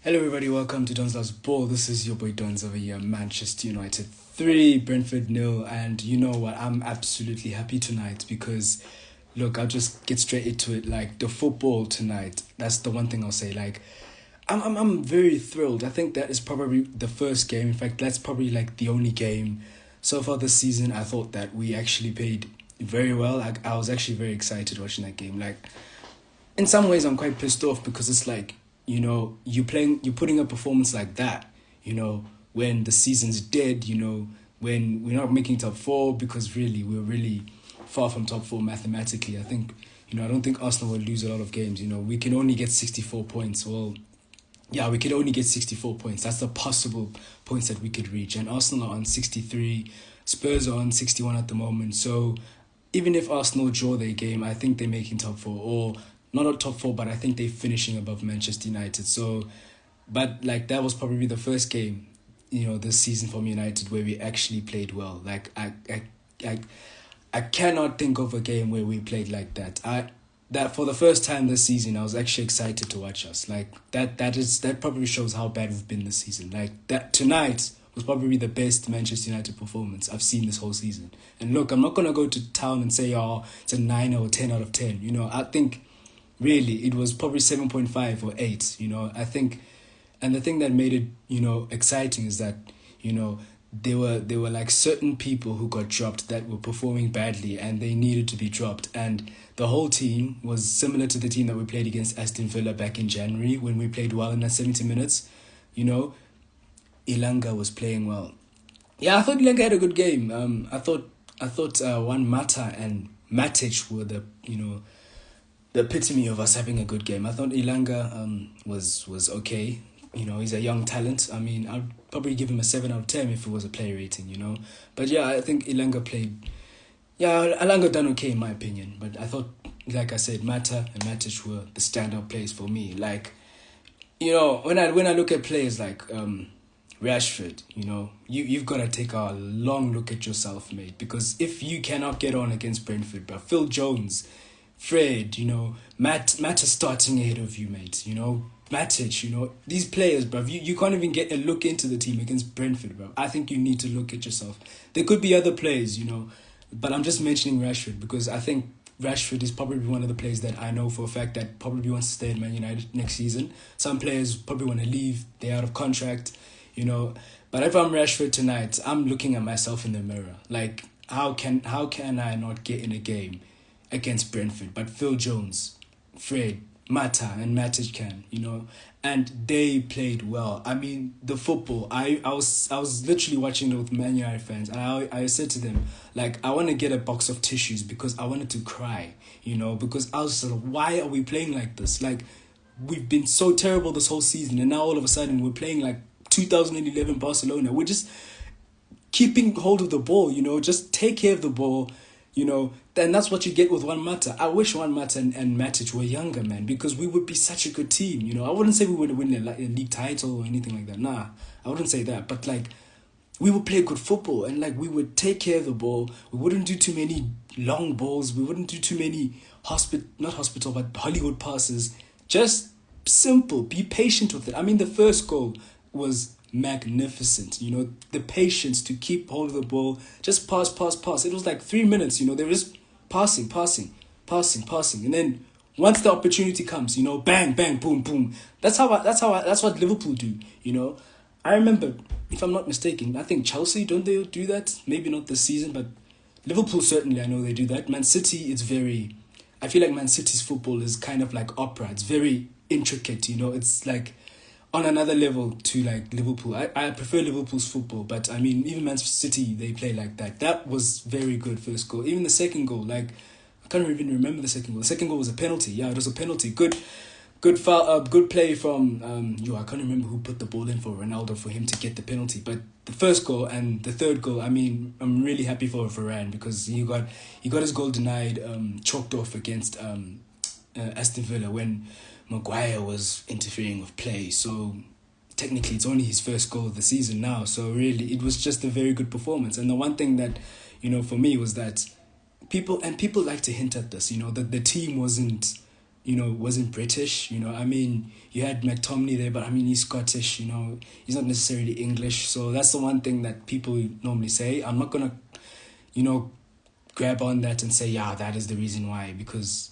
Hello, everybody. Welcome to Don's Last Ball. This is your boy Don's over here. Manchester United 3, Brentford nil. And you know what? I'm absolutely happy tonight because, look, I'll just get straight into it. Like, the football tonight, that's the one thing I'll say. Like, I'm very thrilled. I think that is probably the first game. In fact, that's probably like the only game so far this season. I thought that we actually played very well. I was actually very excited watching that game. Like, in some ways I'm quite pissed off because it's like, you're putting a performance like that, when the season's dead, when we're not making top four, because really we're really far from top four mathematically. I think, I don't think Arsenal will lose a lot of games. We can only get 64 points. Well, yeah, we can only get 64 points. That's the possible points that we could reach. And Arsenal are on 63, Spurs are on 61 at the moment. So even if Arsenal draw their game, I think they're making top four, or not a top four, but I think they're finishing above Manchester United. So, but like that was probably the first game, this season from United where we actually played well. Like I, I cannot think of a game where we played like that. That for the first time this season, I was actually excited to watch us. Like that probably shows how bad we've been this season. Like that tonight was probably the best Manchester United performance I've seen this whole season. And look, I'm not gonna go to town and say, oh, it's a 9 or 10 out of 10. I think really it was probably 7.5 or 8. I think, and the thing that made it exciting is that there were like certain people who got dropped that were performing badly and they needed to be dropped, and the whole team was similar to the team that we played against Aston Villa back in January when we played well in that 70 minutes. Ilanga was playing well. Yeah, I thought Ilanga had a good game. I thought Juan Mata and Matic were the epitome of us having a good game. I thought Ilanga was okay. He's a young talent. I mean, I'd probably give him a 7 out of 10 if it was a player rating. But yeah, I think Ilanga played. Yeah, Ilanga done okay in my opinion. But I thought, like I said, Mata and Matic were the standout players for me. Like, when I look at players like Rashford, you've got to take a long look at yourself, mate. Because if you cannot get on against Brentford, but Phil Jones, Fred, Matt is starting ahead of you, mate. Matic, these players, bruv, you can't even get a look into the team against Brentford, bruv. I think you need to look at yourself. There could be other players, but I'm just mentioning Rashford because I think Rashford is probably one of the players that I know for a fact that probably wants to stay at Man United next season. Some players probably want to leave, they're out of contract, But if I'm Rashford tonight, I'm looking at myself in the mirror. Like, how can I not get in a game against Brentford? But Phil Jones, Fred, Mata and Matic can, and they played well. I mean, the football, I was literally watching it with Man United fans, and I said to them, like, I want to get a box of tissues because I wanted to cry, because I was sort of, why are we playing like this? Like, we've been so terrible this whole season, and now all of a sudden we're playing like 2011 Barcelona. We're just keeping hold of the ball, just take care of the ball, then that's what you get with Juan Mata. I wish Juan Mata and Matic were younger, man, because we would be such a good team. I wouldn't say we would win a league title or anything like that. Nah, I wouldn't say that. But, like, we would play good football and, like, we would take care of the ball. We wouldn't do too many long balls. We wouldn't do too many not hospital, but Hollywood passes. Just simple. Be patient with it. I mean, the first goal was magnificent. The patience to keep hold of the ball, just pass. It was like 3 minutes. They were just passing, and then once the opportunity comes, bang, bang, boom, boom. That's what Liverpool do. I remember, if I'm not mistaken, I think Chelsea, don't they do that? Maybe not this season, but Liverpool certainly, I know they do that. Man City, I feel like Man City's football is kind of like opera. It's very intricate. It's like on another level to like Liverpool. I prefer Liverpool's football, but I mean, even Man City, they play like that. That was very good first goal. Even the second goal, like, I can't even remember the second goal. The second goal was a penalty. Yeah, it was a penalty. Good foul, good play from, I can't remember who put the ball in for Ronaldo for him to get the penalty. But the first goal and the third goal, I mean, I'm really happy for Varane because he got his goal denied, chalked off against Aston Villa when Maguire was interfering with play. So technically it's only his first goal of the season now. So really it was just a very good performance. And the one thing that, for me was that people like to hint at this, that the team wasn't wasn't British. I mean, you had McTominay there, but I mean, he's Scottish. He's not necessarily English. So that's the one thing that people normally say. I'm not gonna, you know, grab on that and say, yeah, that is the reason why, because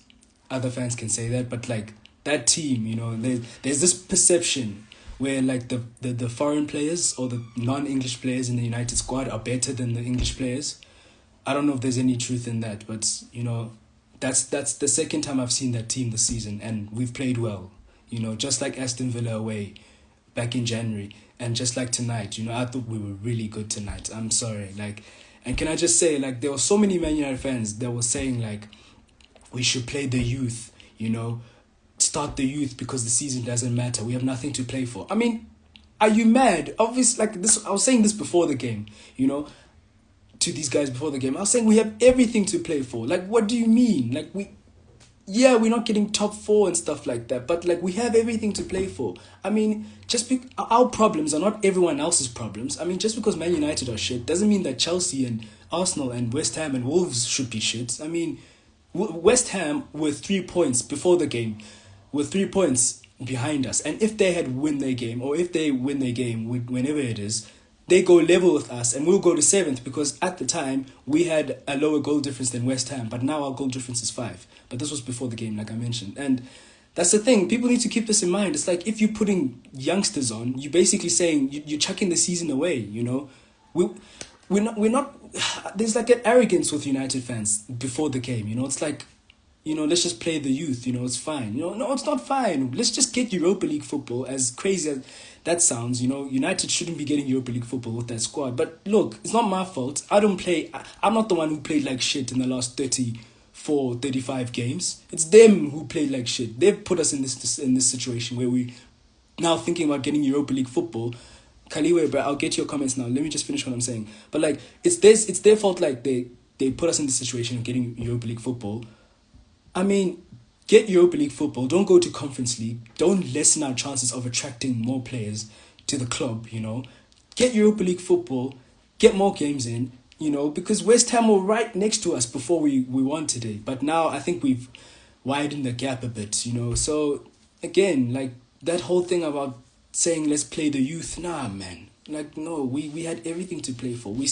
other fans can say that, but like that team, there's this perception where like the foreign players or the non-English players in the United squad are better than the English players. I don't know if there's any truth in that, but that's the second time I've seen that team this season, and we've played well. Just like Aston Villa away back in January, and just like tonight. I thought we were really good tonight. I'm sorry, like, and can I just say, like, there were so many Man United fans that were saying like we should play the youth. Start the youth because the season doesn't matter. We have nothing to play for. I mean, are you mad? Obviously, like this, I was saying this before the game. To these guys before the game, I was saying we have everything to play for. Like, what do you mean? Like, we're not getting top 4 and stuff like that, but like we have everything to play for. I mean, our problems are not everyone else's problems. I mean, just because Man United are shit doesn't mean that Chelsea and Arsenal and West Ham and Wolves should be shit. I mean, West Ham were 3 points before the game, were 3 points behind us, and if they had win their game, or if they win their game whenever it is, they go level with us and we'll go to 7th, because at the time we had a lower goal difference than West Ham, but now our goal difference is 5. But this was before the game, like I mentioned. And that's the thing. People need to keep this in mind. It's like if you're putting youngsters on, you're basically saying you're chucking the season away, We're not there's like an arrogance with United fans before the game, It's like, let's just play the youth, it's fine. No, it's not fine. Let's just get Europa League football, as crazy as that sounds. United shouldn't be getting Europa League football with that squad. But look, it's not my fault. I'm not the one who played like shit in the last 35 games. It's them who played like shit. They've put us in this situation where we now thinking about getting Europa League football. Kaliwe, bro, I'll get your comments now. Let me just finish what I'm saying. But like, it's their fault. Like they put us in this situation of getting Europa League football. I mean, get Europa League football. Don't go to Conference League. Don't lessen our chances of attracting more players to the club, Get Europa League football. Get more games in, because West Ham were right next to us before we won today. But now I think we've widened the gap a bit, So, again, like, that whole thing about saying let's play the youth, nah, man. Like, no, we had everything to play for. We're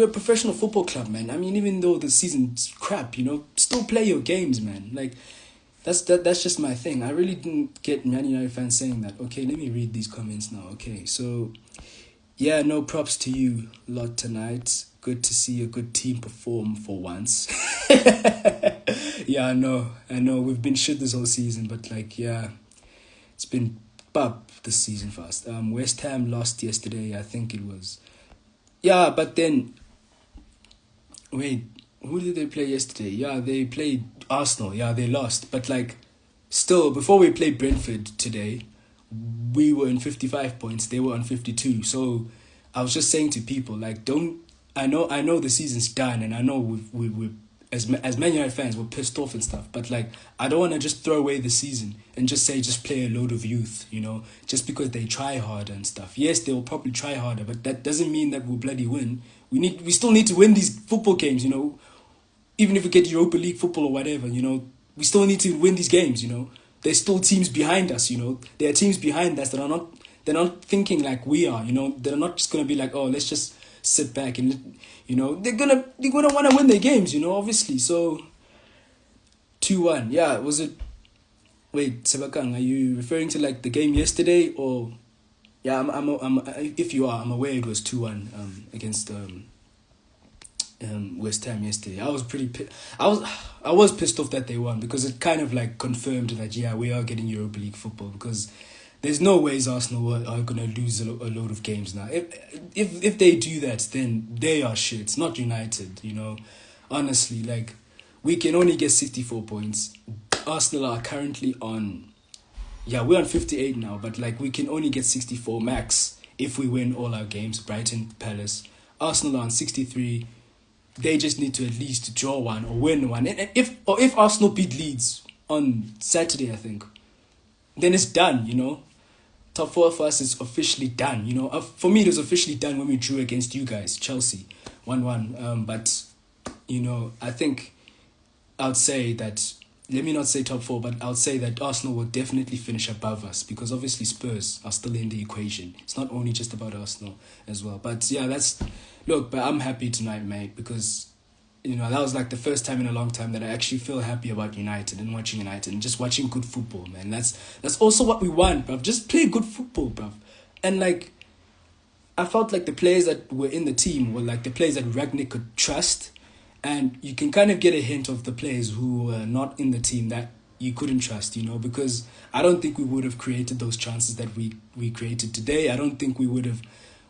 a professional football club, man. I mean, even though the season's crap, still play your games, man. Like, that's just my thing. I really didn't get Man United fans saying that. Okay, let me read these comments now. Okay, so yeah, no, props to you lot tonight. Good to see a good team perform for once. Yeah, I know. We've been shit this whole season, but like, yeah, it's been bub this season fast. West Ham lost yesterday, I think it was. Yeah, but then, wait, who did they play yesterday? Yeah, they played Arsenal. Yeah, they lost. But like, still, before we played Brentford today, we were in 55 points. They were on 52. So I was just saying to people, like, I know the season's done, and I know we as Man United fans, we're pissed off and stuff. But like, I don't want to just throw away the season and just say just play a load of youth, just because they try harder and stuff. Yes, they will probably try harder, but that doesn't mean that we'll bloody win. We still need to win these football games, Even if we get Europa League football or whatever, we still need to win these games, There's still teams behind us, There are teams behind us that are they're not thinking like we are, They're not just gonna be like, oh, let's just sit back and they're gonna want to win their games, obviously. So 2-1. Yeah, was it? Wait, Sebakang, are you referring to like the game yesterday, or? Yeah, I'm if you are, I'm aware it was 2-1 against West Ham yesterday. I was pissed off that they won, because it kind of like confirmed that, yeah, we are getting Europa League football, because there's no ways Arsenal are going to lose a load of games now. If they do that, then they are shit. It's not United, Honestly, like, we can only get 64 points. Arsenal are currently on... Yeah, we're on 58 now, but like, we can only get 64 max if we win all our games. Brighton, Palace. Arsenal are on 63. They just need to at least draw one or win one. And if Arsenal beat Leeds on Saturday, I think, then it's done, Top 4 for us is officially done, For me, it was officially done when we drew against you guys, Chelsea, 1-1. But, I think I'd say that, let me not say top four, but I'll say that Arsenal will definitely finish above us because obviously Spurs are still in the equation. It's not only just about Arsenal as well. But yeah, but I'm happy tonight, mate, because that was like the first time in a long time that I actually feel happy about United and watching United and just watching good football, man. That's also what we want, bruv. Just play good football, bruv. And like, I felt like the players that were in the team were like the players that Ragnick could trust. And you can kind of get a hint of the players who were not in the team that you couldn't trust, because I don't think we would have created those chances that we created today. I don't think we would have...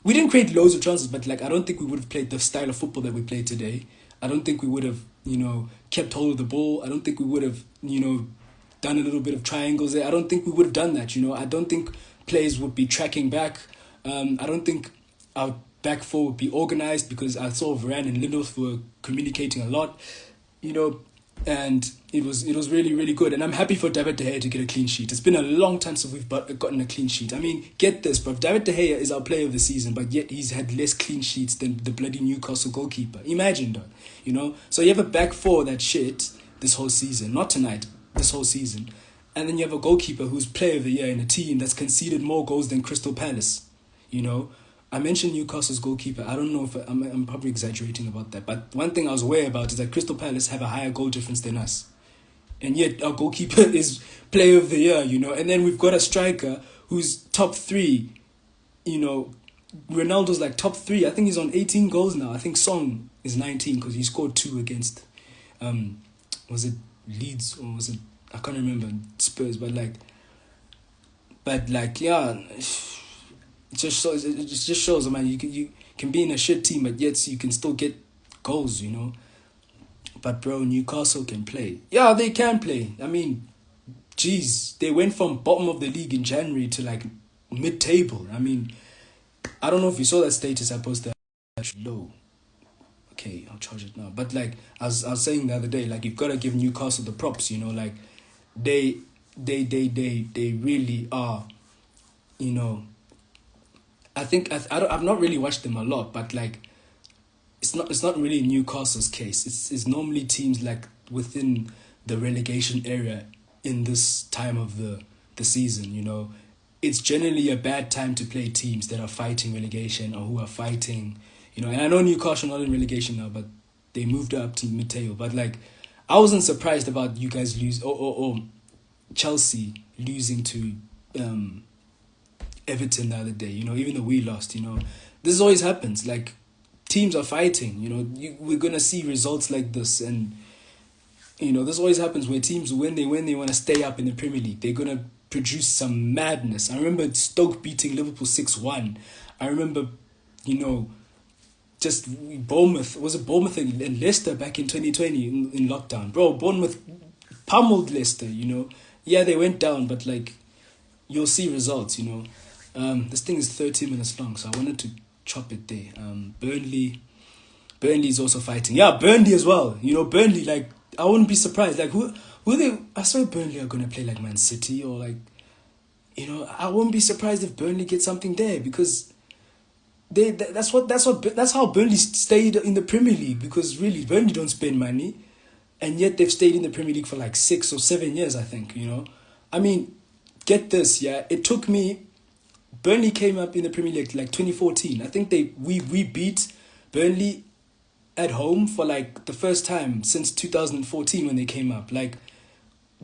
We didn't create loads of chances, but like I don't think we would have played the style of football that we played today. I don't think we would have, kept hold of the ball. I don't think we would have, done a little bit of triangles there. I don't think we would have done that, I don't think players would be tracking back. I don't think our back four would be organised because I saw Varane and Lindelof were communicating a lot, and it was really, really good. And I'm happy for David De Gea to get a clean sheet. It's been a long time since we've gotten a clean sheet. I mean, get this, bro. David De Gea is our player of the season, but yet he's had less clean sheets than the bloody Newcastle goalkeeper. Imagine that, So you have a back four that's shit this whole season, not tonight, this whole season. And then you have a goalkeeper who's player of the year in a team that's conceded more goals than Crystal Palace, I mentioned Newcastle's goalkeeper. I don't know if I'm probably exaggerating about that, but one thing I was aware about is that Crystal Palace have a higher goal difference than us, and yet our goalkeeper is player of the year, And then we've got a striker who's top three, Ronaldo's like top three. I think he's on 18 goals now. I think Song is 19 because he scored 2 against, was it Leeds or was it, I can't remember, Spurs, but yeah. It just shows, man, you can be in a shit team, but yet you can still get goals, But, bro, Newcastle can play. Yeah, they can play. I mean, geez, they went from bottom of the league in January to, like, mid-table. I mean, I don't know if you saw that status I posted. Low. Okay, I'll charge it now. But, like, I was saying the other day, like, you've got to give Newcastle the props, Like, they really are, I think I've not really watched them a lot, but like it's not really Newcastle's case. It's normally teams like within the relegation area in this time of the season. It's generally a bad time to play teams that are fighting relegation or who are fighting. And I know Newcastle are not in relegation now, but they moved up to mid-table. But like I wasn't surprised about you guys lose or Chelsea losing to Everton the other day, even though we lost, this always happens. Like, teams are fighting, we're going to see results like this. And, this always happens where teams, when they want to stay up in the Premier League, they're going to produce some madness. I remember Stoke beating Liverpool 6-1. I remember, just Bournemouth, was it Bournemouth and Leicester back in 2020 in lockdown? Bro, Bournemouth pummeled Leicester, Yeah, they went down, but like, you'll see results, This thing is 30 minutes long, so I wanted to chop it there. Burnley is also fighting. Yeah, Burnley as well. Burnley, like, I wouldn't be surprised. Like, who they? I swear Burnley are going to play like Man City or like, I wouldn't be surprised if Burnley get something there because that's how Burnley stayed in the Premier League, because really, Burnley don't spend money, and yet they've stayed in the Premier League for like 6 or 7 years, I think, I mean, get this, yeah, it took me... Burnley came up in the Premier League like 2014. I think we beat Burnley at home for like the first time since 2014 when they came up. Like,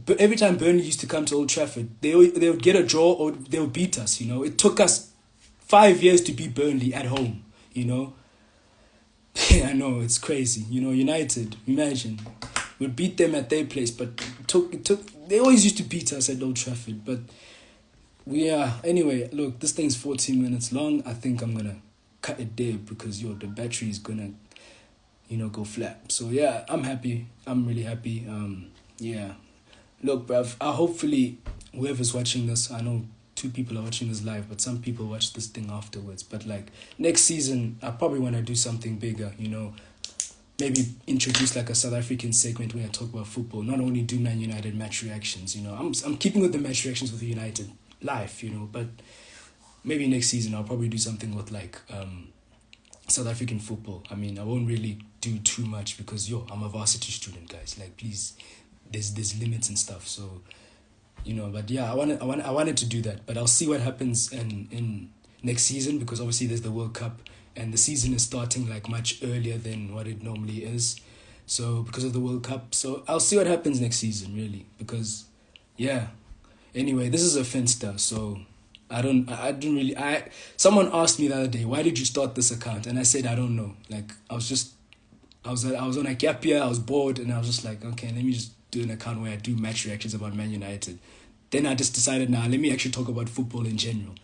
but every time Burnley used to come to Old Trafford, they would get a draw or they would beat us. It took us 5 years to beat Burnley at home. I know, it's crazy. United, imagine, we'd beat them at their place, but it took. They always used to beat us at Old Trafford, but. Anyway, look, this thing's 14 minutes long. I think I'm going to cut it there because, the battery is going to, go flat. So, yeah, I'm happy. I'm really happy. Look, bruv, hopefully whoever's watching this, I know 2 people are watching this live, but some people watch this thing afterwards. But, like, next season, I probably want to do something bigger, Maybe introduce like a South African segment where I talk about football. Not only do Man United match reactions, I'm keeping with the match reactions with United life, but maybe next season I'll probably do something with like South African football. I mean, I won't really do too much because I'm a varsity student, guys. Like, please there's limits and stuff. So, but yeah, I wanted to do that, but I'll see what happens in next season, because obviously there's the World Cup and the season is starting like much earlier than what it normally is. So because of the World Cup, so I'll see what happens next season, really, because yeah. Anyway, this is a Finsta, so I didn't really. Someone asked me the other day, why did you start this account? And I said I don't know. Like I was on a gap year, I was bored, and I was just like, okay, let me just do an account where I do match reactions about Man United. Then I just decided, now let me actually talk about football in general.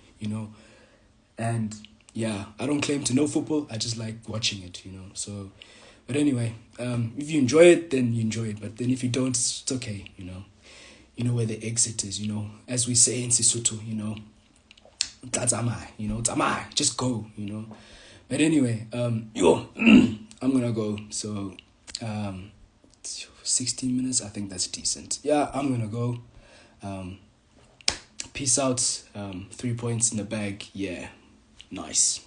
And yeah, I don't claim to know football, I just like watching it. So, but anyway, if you enjoy it, then you enjoy it. But then if you don't, it's okay. You know where the exit is, as we say in Sesotho, that's Tamai, just go, But anyway, I'm gonna go. So 16 minutes, I think that's decent. Yeah, I'm gonna go. Peace out. 3 points in the bag. Yeah, nice.